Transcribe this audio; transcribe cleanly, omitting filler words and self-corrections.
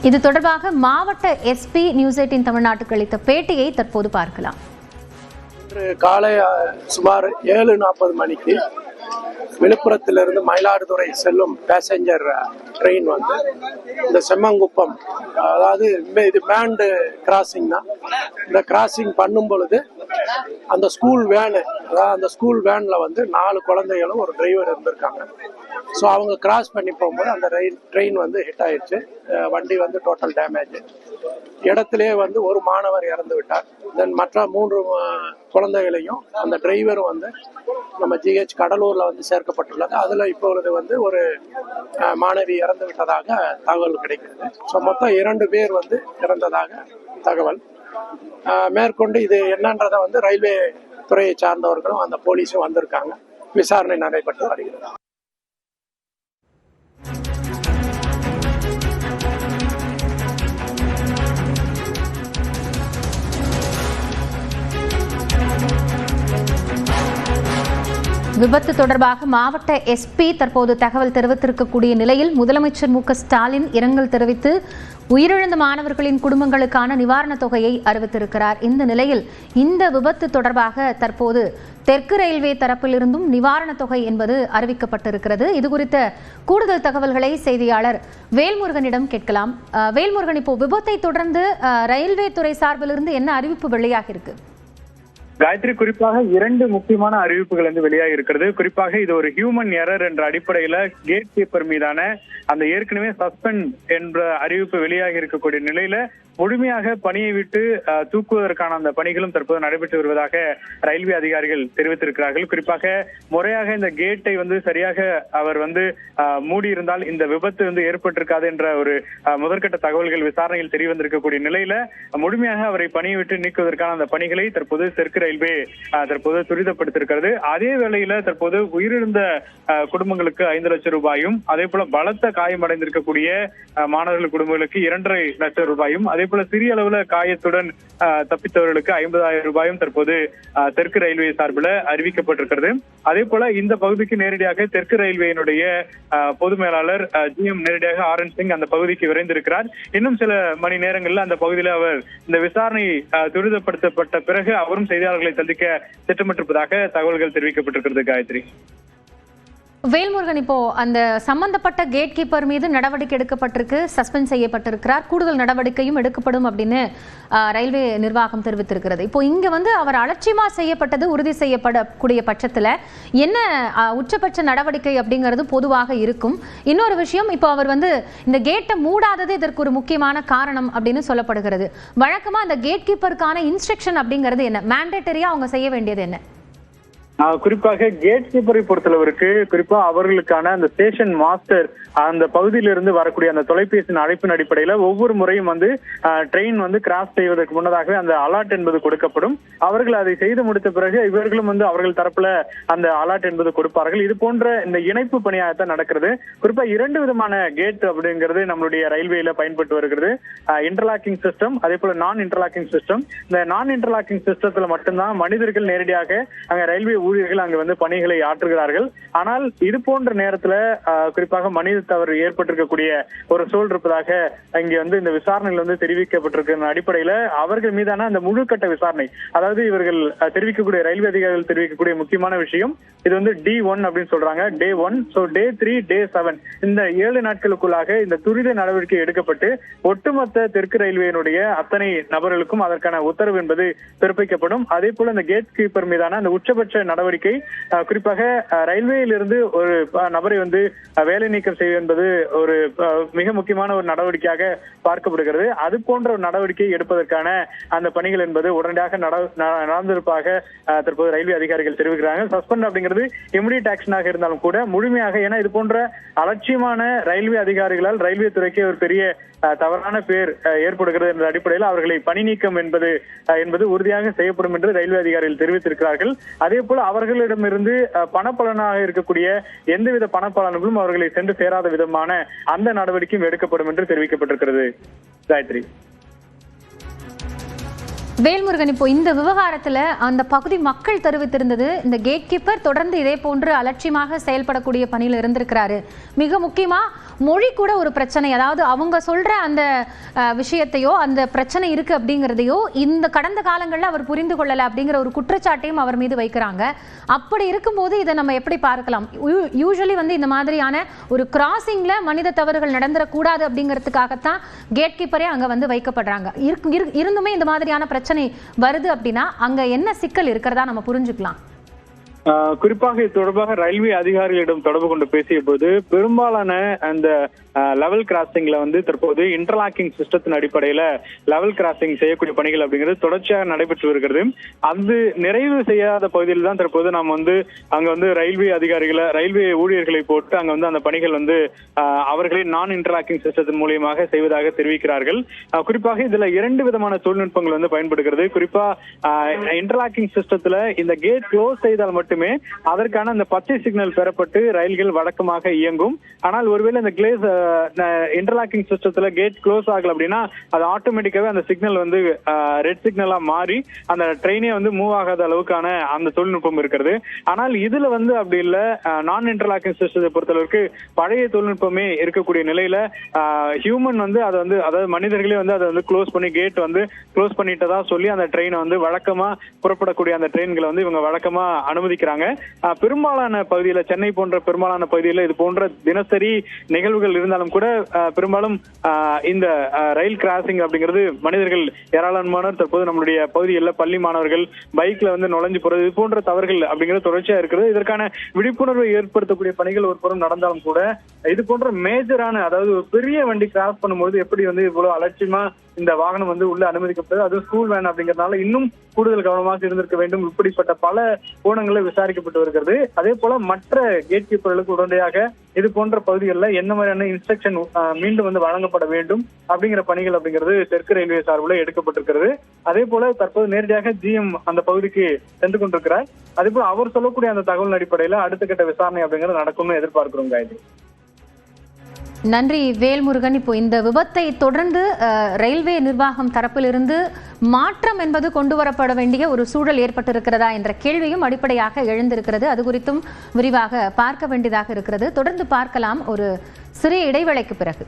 இது தொடர்பாக மாவட்ட எஸ்பி நியூஸ் 18 தமிழ்நாட்டுக்கு அளித்த பேட்டியை தற்போது பார்க்கலாம். இன்று காலை சுமார் 7:40 மணிக்கு விழுப்புரத்திலிருந்து மயிலாடுதுறை செல்லும் பேசஞ்சர் ட்ரெயின் வந்து இந்த செம்மங்குப்பம், அதாவது இது மேண்டு கிராசிங் தான். இந்த கிராசிங் பண்ணும் பொழுது அந்த ஸ்கூல் வேனு, அதாவது அந்த ஸ்கூல் வேன்ல வந்து 4 குழந்தைகளும் ஒரு டிரைவர் இருந்திருக்காங்க. ஸோ அவங்க கிராஸ் பண்ணி போகும்போது அந்த ட்ரெயின் வந்து ஹிட் ஆயிடுச்சு. வண்டி வந்து டோட்டல் டேமேஜ். இடத்திலேயே வந்து ஒரு மாணவர் இறந்து விட்டார். தென் மற்ற 3 குழந்தைகளையும் அந்த டிரைவரும் வந்து நம்ம GH கடலூர்ல வந்து சேர்க்கப்பட்டுள்ளது. அதுல இப்பொழுது வந்து ஒரு மாணவி இறந்து விட்டதாக தகவல் கிடைக்கிறது. ஸோ மொத்தம் 2 பேர் வந்து இறந்ததாக தகவல். மேற்கொண்டு இது என்னன்றதை வந்து ரயில்வே துறையை சார்ந்தவர்களும் அந்த போலீஸும் வந்திருக்காங்க. விசாரணை நடைபெற்று வருகிறது. விபத்து தொடர்பாக மாவட்ட எஸ்பி தற்போது தகவல் தெரிவித்திருக்கக்கூடிய நிலையில் முதலமைச்சர் மு.க. ஸ்டாலின் இரங்கல் தெரிவித்து உயிரிழந்த மாணவர்களின் குடும்பங்களுக்கான நிவாரணத் தொகையை அறிவித்திருக்கிறார். இந்த நிலையில் இந்த விபத்து தொடர்பாக தற்போது தெற்கு ரயில்வே தரப்பிலிருந்தும் நிவாரணத் தொகை என்பது அறிவிக்கப்பட்டிருக்கிறது. இது குறித்த கூடுதல் தகவல்களை செய்தியாளர் வேல்முருகனிடம் கேட்கலாம். வேல்முருகன், இப்போ விபத்தை தொடர்ந்து ரயில்வே துறை சார்பிலிருந்து என்ன அறிவிப்பு வெளியாகி இருக்கு? காயத்ரி, குறிப்பாக 2 முக்கியமான அறிவிப்புகள் வந்து வெளியாகி இருக்கிறது. குறிப்பாக இது ஒரு ஹியூமன் எரர் என்ற அடிப்படையில கேட் கீப்பர் மீதான அந்த ஏற்கனவே சஸ்பெண்ட் என்ற அறிவிப்பு வெளியாகி இருக்கக்கூடிய நிலையில முழுமையாக பணியை விட்டு தூக்குவதற்கான அந்த பணிகளும் தற்போது நடைபெற்று வருவதாக ரயில்வே அதிகாரிகள் தெரிவித்திருக்கிறார்கள். குறிப்பாக முறையாக இந்த கேட்டை வந்து சரியாக அவர் வந்து மூடியிருந்தால் இந்த விபத்து வந்து ஏற்பட்டிருக்காது என்ற ஒரு முதற்கட்ட தகவல்கள் விசாரணையில் தெரிய வந்திருக்கக்கூடிய நிலையில முழுமையாக அவரை பணியை விட்டு நீக்குவதற்கான அந்த பணிகளை தற்போது தெற்கு ரயில்வே தற்போது துரிதப்படுத்திருக்கிறது. அதே வேளையில தற்போது உயிரிழந்த குடும்பங்களுக்கு 5 லட்சம் ரூபாயும், அதே போல பலத்த காயமடைந்திருக்கக்கூடிய மாணவர்கள் குடும்பங்களுக்கு 2.5 லட்சம் ரூபாயும், அதே போல சிறிய அளவுல காயத்துடன் தப்பித்தவர்களுக்கு 50,000 ரூபாயும் தற்போது தெற்கு ரயில்வே சார்பில் அறிவிக்கப்பட்டிருக்கிறது. அதே போல இந்த பகுதிக்கு நேரடியாக தெற்கு ரயில்வேயினுடைய பொது மேலாளர் GM நேரடியாக RN சிங் அந்த பகுதிக்கு விரைந்திருக்கிறார். இன்னும் சில மணி நேரங்களில் அந்த பகுதியில் அவர் இந்த விசாரணை துரிதப்படுத்தப்பட்ட பிறகு அவரும் செய்தியாளர்களை சந்திக்க திட்டமிட்டிருப்பதாக தகவல்கள் தெரிவிக்கப்பட்டிருக்கிறது. காயத்ரி, வேல்முருகன், இப்போ அந்த சம்பந்தப்பட்ட கேட் கீப்பர் மீது நடவடிக்கை எடுக்கப்பட்டிருக்கு, சஸ்பெண்ட் செய்யப்பட்டிருக்கிறார், கூடுதல் நடவடிக்கையும் எடுக்கப்படும் அப்படின்னு ரயில்வே நிர்வாகம் தெரிவித்திருக்கிறது. இப்போ இங்க வந்து அவர் அலட்சியமா செய்யப்பட்டது உறுதி செய்யப்படக்கூடிய பட்சத்துல என்ன உச்சபட்ச நடவடிக்கை அப்படிங்கிறது பொதுவாக இருக்கும். இன்னொரு விஷயம், இப்போ அவர் வந்து இந்த கேட்டை மூடாதது இதற்கு ஒரு முக்கியமான காரணம் அப்படின்னு சொல்லப்படுகிறது. வழக்கமா அந்த கேட் கீப்பருக்கான இன்ஸ்ட்ரக்ஷன் அப்படிங்கிறது என்ன, மேண்டேட்டரியா அவங்க செய்ய வேண்டியது என்ன? குறிப்பாக கேட் கீப்பரை பொறுத்தளவிற்கு குறிப்பா அவர்களுக்கான அந்த ஸ்டேஷன் மாஸ்டர் அந்த பகுதியிலிருந்து வரக்கூடிய அந்த தொலைபேசியின் அழைப்பின் அடிப்படையில ஒவ்வொரு முறையும் வந்து ட்ரெயின் வந்து கிராஸ் செய்வதற்கு முன்னதாகவே அந்த அலர்ட் என்பது கொடுக்கப்படும். அவர்கள் அதை செய்து முடித்த பிறகு இவர்களும் வந்து அவர்கள் தரப்புல அந்த அலர்ட் என்பது கொடுப்பார்கள். இது போன்ற இந்த இணைப்பு பணியாகத்தான் நடக்கிறது. குறிப்பா 2 விதமான கேட் அப்படிங்கிறது நம்மளுடைய ரயில்வேல பயன்பட்டு வருகிறது. இன்டர்லாக்கிங் சிஸ்டம், அதே போல நான் இன்டர்லாக்கிங் சிஸ்டம். இந்த நான் இன்டர்லாக்கிங் சிஸ்டத்துல மட்டும்தான் மனிதர்கள் நேரடியாக அங்க ரயில்வே ஊழியர்கள் அங்கு வந்து பணிகளை ஆற்றுகிறார்கள். ஆனால் இது போன்ற நேரத்துல குறிப்பாக மனித தவறு ஏற்பட்டிருக்கக்கூடிய ஒரு சூழல் இருப்பதாக இங்க வந்து இந்த விசாரணையில் வந்து தெரிவிக்கப்பட்டிருக்கிற அடிப்படையில அவர்கள் மீதான அந்த முழு கட்ட விசாரணை, அதாவது இவர்கள் தெரிவிக்கக்கூடிய ரயில்வே அதிகாரிகள் தெரிவிக்கக்கூடிய முக்கியமான விஷயம், இது வந்து D1 அப்படின்னு சொல்றாங்க, Day 1. ஸோ Day 3, Day 7 இந்த 7 நாட்களுக்குள்ளாக இந்த துரித நடவடிக்கை எடுக்கப்பட்டு ஒட்டுமொத்த தெற்கு ரயில்வேயினுடைய அத்தனை நபர்களுக்கும் அதற்கான உத்தரவு என்பது பிறப்பிக்கப்படும். அதே போல இந்த கேட் கீப்பர் மீதான அந்த உச்சபட்ச நடவடிக்கை, குறிப்பாக ரயில்வேயிலிருந்து ஒரு நபரை வந்து வேலை நீக்கம் செய்வது என்பது ஒரு மிக முக்கியமான ஒரு நடவடிக்கையாக பார்க்கப்படுகிறது. அது போன்ற ஒரு நடவடிக்கை எடுப்பதற்கான அந்த பணிகள் என்பது உடனடியாக நடந்திருப்பதாக தற்போது ரயில்வே அதிகாரிகள் தெரிவிக்கிறாங்க. சஸ்பெண்ட் அப்படிங்கிறது இமிடியட் ஆக்ஷனாக இருந்தாலும் கூட முழுமையாக, ஏன்னா இது போன்ற அலட்சியமான ரயில்வே அதிகாரிகளால் ரயில்வே துறைக்கு ஒரு பெரிய தவறான பேர் ஏற்படுகிறது என்ற அடிப்படையில் அவர்களை பணி நீக்கம் என்பது உறுதியாக செய்யப்படும் என்று ரயில்வே அதிகாரிகள் தெரிவித்திருக்கிறார்கள். அதே போல அவர்களிடமிருந்து பணப்பலனாக இருக்கக்கூடிய எந்தவித பணப்பலன்களும் அவர்களை சென்று சேராத விதமான அந்த நடவடிக்கையும் எடுக்கப்படும் என்று தெரிவிக்கப்பட்டிருக்கிறது. காயத்ரி, வேல்முருகன், இப்போ இந்த விவகாரத்துல அந்த பகுதி மக்கள் தெரிவித்திருந்தது, இந்த கேட் கீப்பர் தொடர்ந்து இதே போன்று அலட்சியமாக செயல்படக்கூடிய பணியில் இருந்திருக்கிறாரு. மிக முக்கியமா மொழி கூட ஒரு பிரச்சனை, அதாவது அவங்க சொல்ற அந்த விஷயத்தையோ அந்த பிரச்சனை இருக்கு அப்படிங்கிறதையோ இந்த கடந்த காலங்களில் அவர் புரிந்து கொள்ளல அப்படிங்கிற ஒரு குற்றச்சாட்டையும் அவர் மீது வைக்கிறாங்க. அப்படி இருக்கும்போது இதை நம்ம எப்படி பார்க்கலாம்? யூசுவலி வந்து இந்த மாதிரியான ஒரு கிராசிங்ல மனித தவறுகள் நடந்துடக்கூடாது அப்படிங்கிறதுக்காகத்தான் கேட் கீப்பரே அங்க வந்து வைக்கப்படுறாங்க. இருந்துமே இந்த மாதிரியான பிரச்சனை வருது அப்படின்னா அங்க என்ன சிக்கல் இருக்கிறதா நம்ம புரிஞ்சுக்கலாம்? குறிப்பாக இது தொடர்பாக ரயில்வே அதிகாரிகளிடம் தொடர்பு கொண்டு பேசிய போது பெரும்பாலான அந்த லெவல் கிராசிங்ல வந்து தற்போது இன்டர்லாக்கிங் சிஸ்டத்தின் அடிப்படையில லெவல் கிராசிங் செய்யக்கூடிய பணிகள் அப்படிங்கிறது தொடர்ச்சியாக நடைபெற்று வருகிறது. அது நிறைவு செய்யாத பகுதியில் தான் தற்போது நாம் வந்து அங்க வந்து ரயில்வே ஊழியர்களை போட்டு அங்க வந்து அந்த பணிகள் வந்து அவர்களே நான் இன்டர்லாக்கிங் சிஸ்டத்தின் மூலியமாக செய்வதாக தெரிவிக்கிறார்கள். குறிப்பாக இதுல 2 விதமான தொழில்நுட்பங்கள் வந்து பயன்படுகிறது. குறிப்பா இன்டர்லாக்கிங் சிஸ்டத்துல இந்த கேட் க்ளோஸ் செய்தால் மட்டுமே அதற்கான அந்த பச்சை சிக்னல் பெறப்பட்டு ரயில்கள் வழக்கமாக இயங்கும். ஆனால் ஒருவேளை இந்த இன்டர்லாக்கிங் சிஸ்டத்துல கேட் க்ளோஸ் ஆகல அப்படின்னா அது ஆட்டோமேட்டிக்காவே அந்த சிக்னல் வந்து ரெட் சிக்னலா மாறி அந்த ட்ரெயினே வந்து மூவ் ஆகாத அளவுக்கான அந்த தொழில்நுட்பம் இருக்கிறது. ஆனால் இதுல வந்து அப்படி இல்ல. நான் இன்டர்லாக்கிங் சிஸ்டத்தை பொறுத்தளவுக்கு பழைய தொழில்நுட்பமே இருக்கக்கூடிய நிலையில ஹியூமன் வந்து அதை வந்து அதாவது மனிதர்களே வந்து அதை வந்து க்ளோஸ் பண்ணி கேட் வந்து க்ளோஸ் பண்ணிட்டதா சொல்லி அந்த ட்ரெயினை வந்து வழக்கமா புறப்படக்கூடிய அந்த ட்ரெயின்களை வந்து இவங்க வழக்கமா அனுமதிக்கிறாங்க. பெரும்பாலான பகுதியில சென்னை போன்ற பெரும்பாலான பகுதியில இது போன்ற தினசரி நிகழ்வுகள் இருந்தாலும் கூட பெரும்பாலும் இந்த ரயில் கிராசிங் அப்படிங்கிறது மனிதர்கள் ஏராளமானோர் தற்போது நம்மளுடைய பகுதிகளில் பள்ளி மாணவர்கள் பைக்ல வந்து நுழைஞ்சு போறது இது போன்ற தவறுகள் அப்படிங்கிறது தொடர்ச்சியா இருக்கிறது. இதற்கான விழிப்புணர்வை ஏற்படுத்தக்கூடிய பணிகள் ஒரு புறம் நடந்தாலும் கூட இது போன்ற மேஜரான அதாவது ஒரு பெரிய வண்டி கிராஸ் பண்ணும்போது எப்படி வந்து இவ்வளவு அலட்சியமா இந்த வாகனம் வந்து உள்ள அனுமதிக்கப்படுது, அதுவும் ஸ்கூல் வேன் அப்படிங்கறதுனால இன்னும் கூடுதல் கவனமாக இருந்திருக்க வேண்டும். இப்படிப்பட்ட பல கோணங்களில் விசாரிக்கப்பட்டு வருகிறது. அதே போல மற்ற கேட் கீப்பர்களுக்கு உடனடியாக இது போன்ற பகுதிகளில் என்ன மாதிரியான இன்ஸ்ட்ரக்ஷன் மீண்டும் வந்து வழங்கப்பட வேண்டும் அப்படிங்கிற பணிகள் அப்படிங்கிறது தெற்கு ரயில்வே சார்பில் எடுக்கப்பட்டிருக்கிறது. அதே போல தற்போது நேரடியாக ஜிஎம் அந்த பகுதிக்கு சென்று கொண்டிருக்கிறார். அதே போல அவர் சொல்லக்கூடிய அந்த தகவல் அடிப்படையில் அடுத்த கட்ட விசாரணை அப்படிங்கிறது நடக்கும்னு எதிர்பார்க்கிறோம். காயத்ரி, நன்றி வேல்முருகன். இப்போ இந்த விபத்தை தொடர்ந்து ரயில்வே நிர்வாகம் தரப்பிலிருந்து மாற்றம் என்பது கொண்டு வரப்பட வேண்டிய ஒரு சூழல் ஏற்பட்டிருக்கிறதா என்ற கேள்வியும் அடிப்படையாக எழுந்திருக்கிறது. அது குறித்தும் விரிவாக பார்க்க வேண்டியதாக இருக்கிறது. தொடர்ந்து பார்க்கலாம் ஒரு சிறிய இடைவேளைக்கு பிறகு.